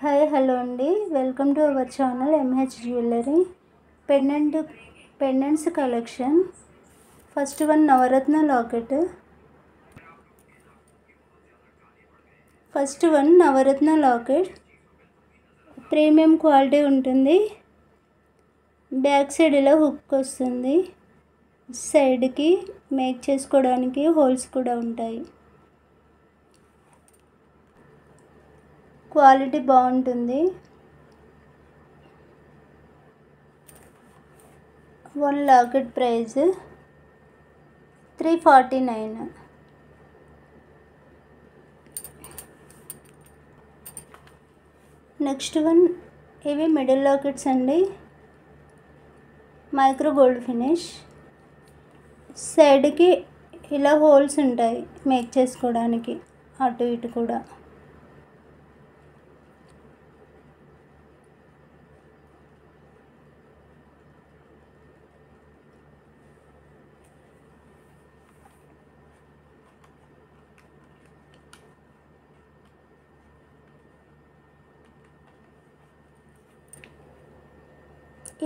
Hi hello అండి, welcome to our channel MH jewellery pendants collection. First one navaratna locket. Premium quality ఉంటుంది. Back side ఇలా hook వస్తుంది. సైడ్కి make చేసుకోవడానికి holes కూడా ఉంటాయి. క్వాలిటీ బాగుంటుంది. One locket price 349. Next one ఇవి మిడిల్ లాకెట్స్ అండి. Micro gold finish. సైడ్కి ఇలా హోల్స్ ఉంటాయి మేక్ చేసుకోవడానికి, అటు ఇటు కూడా.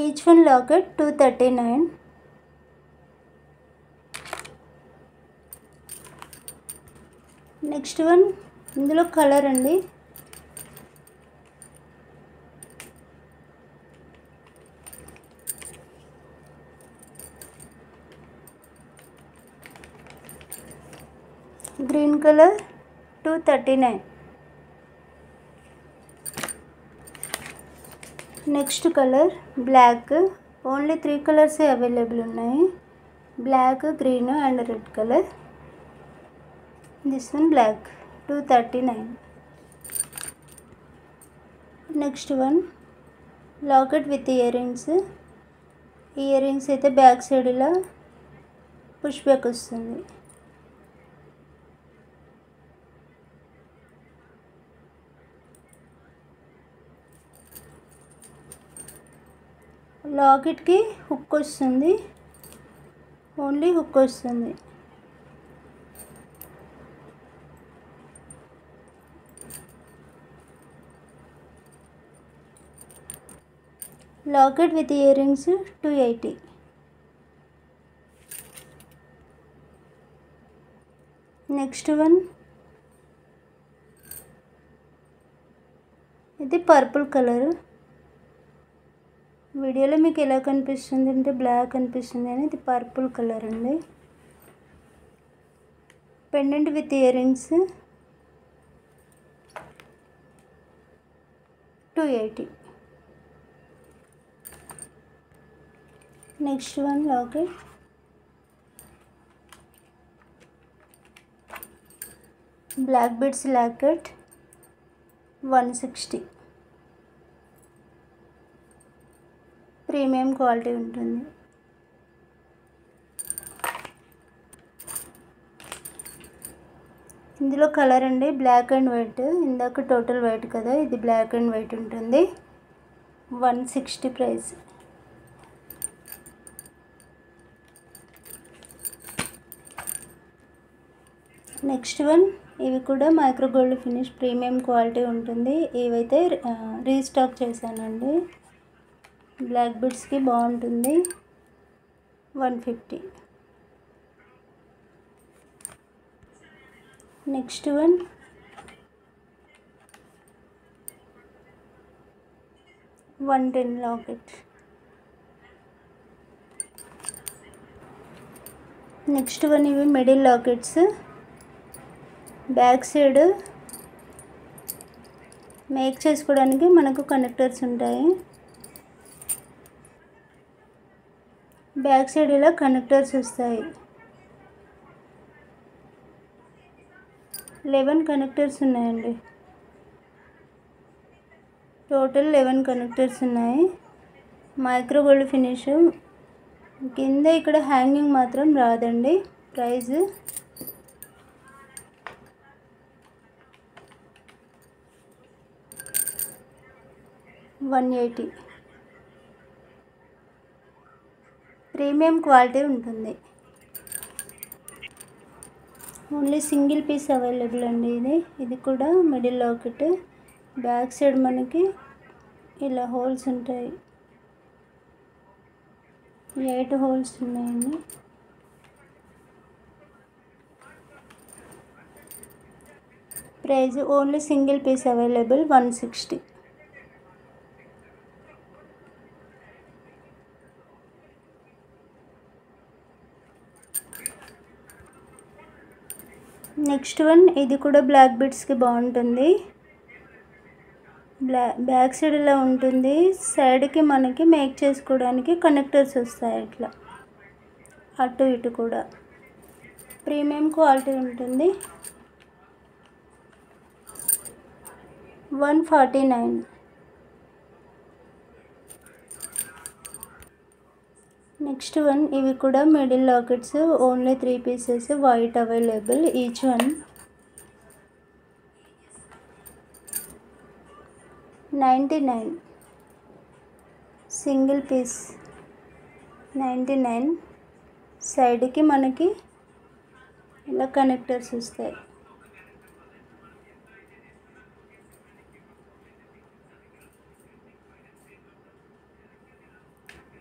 Each one locket 239. Next one ఇందులో కలర్ అండి. Green colour 239. Next colour black. Only 3 colours available ఉన్నాయి. Black, green and red colour. This one black 239. Next one locket with earrings అయితే బ్యాక్ సైడ్ ఇలా push back వస్తుంది. లాకెట్కి hook వస్తుంది, only hook వస్తుంది. Locket with earrings 280. Next one ఇది purple colour. వీడియోలో మీకు ఎలా కనిపిస్తుంది అంటే బ్లాక్ కనిపిస్తుంది, అని ఇది పర్పుల్ కలర్ అండి. Pendant with earrings 280. Next one locket black beads locket 160. Premium quality ఉంటుంది. ఇందులో కలర్ అండి బ్లాక్ అండ్ వైట్. ఇందాక టోటల్ వైట్ కదా, ఇది బ్లాక్ అండ్ వైట్ ఉంటుంది. 160 ప్రైస్. నెక్స్ట్ వన్ ఇవి కూడా micro gold finish premium quality ఉంటుంది. ఇవైతే రీస్టాక్ చేశానండి. బ్లాక్ బీడ్స్కి బాగుంటుంది. 150. Next one $110 locket. Next one ఇవి middle lockets. Back side make చేసుకోవడానికి మనకు కనెక్టర్స్ ఉంటాయి. బ్యాక్ సైడ్ ఇలా కనెక్టర్స్ వస్తాయి. 11 కనెక్టర్స్ ఉన్నాయండి. టోటల్ 11 కనెక్టర్స్ ఉన్నాయి. Micro gold finish. కింద ఇక్కడ హ్యాంగింగ్ మాత్రం రాదండి. ప్రైస్ 180. ప్రీమియం క్వాలిటీ ఉంటుంది. ఓన్లీ సింగిల్ పీస్ అవైలబుల్ అండి. ఇది కూడా మిడిల్ లాకెట్. బ్యాక్ సైడ్ మనకి ఇలా హోల్స్ ఉంటాయి, 8 హోల్స్ ఉన్నాయండి. Price only single piece available 160. Next one, ఇది కూడా బ్లాక్ బిట్స్కి బాగుంటుంది. బ్యాక్ సైడ్ ఇలా ఉంటుంది, సైడ్కి మనకి మేక్ చేసుకోవడానికి కనెక్టర్స్ వస్తాయి ఇట్లా అటు ఇటు కూడా. ప్రీమియం క్వాలిటీ ఉంటుంది. 149. నెక్స్ట్ వన్, ఇవి కూడా middle lockets, only 3 pieces, white available. Each one 99. Single piece 99. సైడ్కి మనకి ఇలా కనెక్టర్స్ వస్తాయి.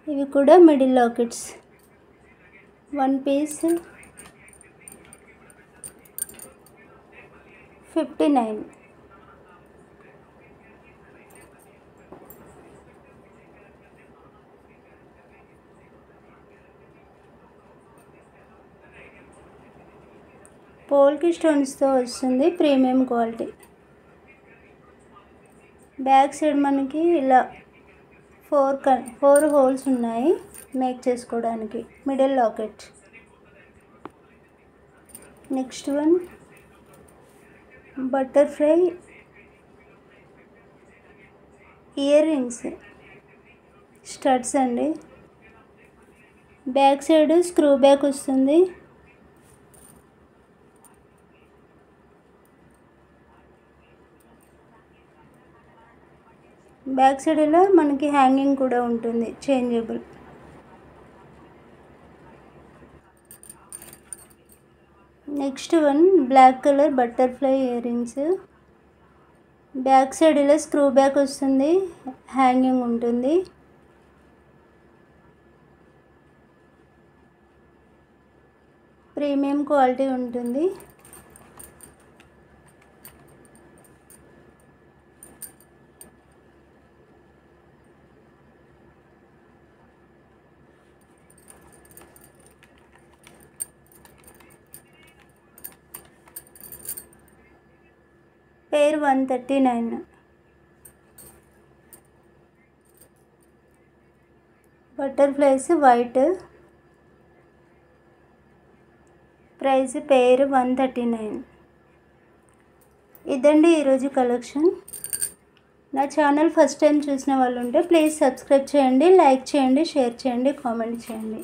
ఇవి కూడా మిడిల్ లాకెట్స్, 1 పీస్ 59. పోల్కి స్టోన్స్తో వస్తుంది, ప్రీమియం క్వాలిటీ. బ్యాక్ సైడ్ మనకి ఇలా 4 హోల్స్ ఉన్నాయి మేక్ చేసుకోవడానికి, middle locket. Next one, butterfly earrings, studs అండి. బ్యాక్ సైడ్ స్క్రూ బ్యాక్ వస్తుంది. బ్యాక్ సైడ్ ఇలా మనకి హ్యాంగింగ్ కూడా ఉంటుంది, changeable. Next one, black colour butterfly earrings. Back side ఇలా స్క్రూ బ్యాక్ వస్తుంది, హ్యాంగింగ్ ఉంటుంది. ప్రీమియం క్వాలిటీ ఉంటుంది. Pair 139. Butterflies white. Price pair 139. ఇదండి ఈరోజు కలెక్షన్. నా ఛానల్ ఫస్ట్ టైం చూసిన వాళ్ళు ఉంటే ప్లీజ్ సబ్స్క్రైబ్ చేయండి, లైక్ చేయండి, షేర్ చేయండి, కామెంట్ చేయండి.